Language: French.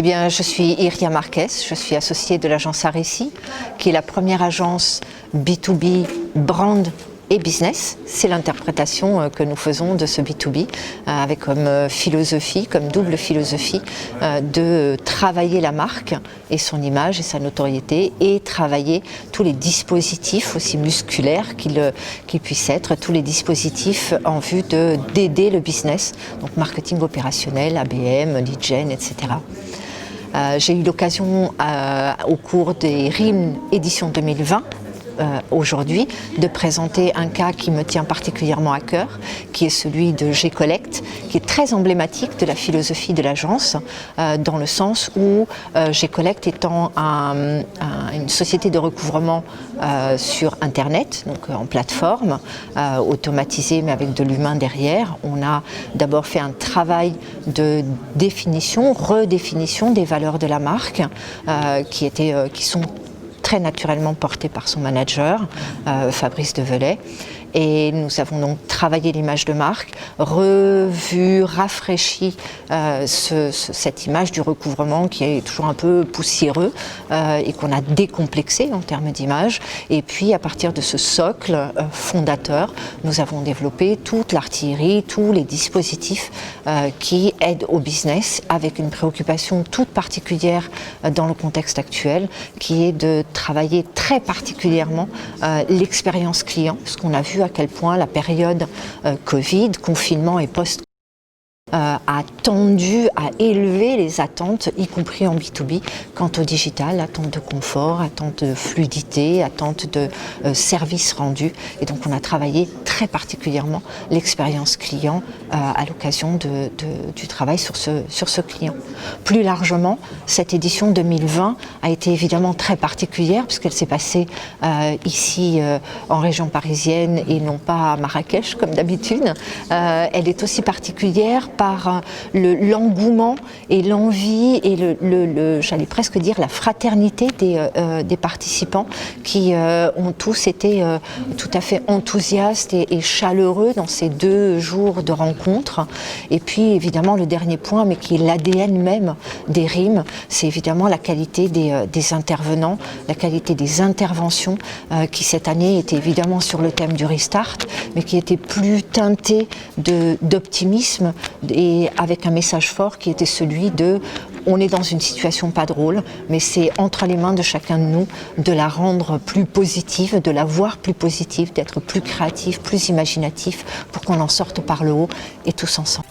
bien, je suis Iria Marquez, je suis associée de l'agence Aréci, qui est la première agence B2B, brand et business. C'est l'interprétation que nous faisons de ce B2B, avec comme philosophie, comme double philosophie, de travailler la marque et son image et sa notoriété, et travailler tous les dispositifs aussi musculaires qu'ils puissent être, tous les dispositifs en vue d'aider le business, donc marketing opérationnel, ABM, lead gen, etc. J'ai eu l'occasion au cours des RIM édition 2020, aujourd'hui, de présenter un cas qui me tient particulièrement à cœur, qui est celui de G-Collect, qui est très emblématique de la philosophie de l'agence, dans le sens où G-Collect étant une société de recouvrement sur Internet, donc en plateforme, automatisée mais avec de l'humain derrière, on a d'abord fait un travail de définition, redéfinition des valeurs de la marque, qui sont très naturellement porté par son manager, Fabrice Develay. Et nous avons donc travaillé l'image de marque, revu, rafraîchi cette image du recouvrement qui est toujours un peu poussiéreux et qu'on a décomplexé en termes d'image. Et puis à partir de ce socle fondateur, nous avons développé toute l'artillerie, tous les dispositifs qui aident au business, avec une préoccupation toute particulière dans le contexte actuel, qui est de travailler très particulièrement l'expérience client, parce qu'on a vu à quel point la période Covid, confinement et post a tendu à élever les attentes, y compris en B2B, quant au digital, attente de confort, attente de fluidité, attente de services rendus. Et donc on a travaillé très particulièrement l'expérience client à l'occasion du travail sur ce client. Plus largement, cette édition 2020 a été évidemment très particulière puisqu'elle s'est passée ici en région parisienne et non pas à Marrakech comme d'habitude. Elle est aussi particulière par l'engouement et l'envie et j'allais presque dire la fraternité des participants qui ont tous été tout à fait enthousiastes et chaleureux dans ces 2 jours de rencontres. Et puis évidemment le dernier point, mais qui est l'ADN même des RIM, c'est évidemment la qualité des intervenants, la qualité des interventions qui cette année étaient évidemment sur le thème du restart, mais qui étaient plus teintées d'optimisme et avec un message fort qui était celui de on est dans une situation pas drôle, mais c'est entre les mains de chacun de nous de la rendre plus positive, de la voir plus positive, d'être plus créatif, plus imaginatif pour qu'on en sorte par le haut et tous ensemble.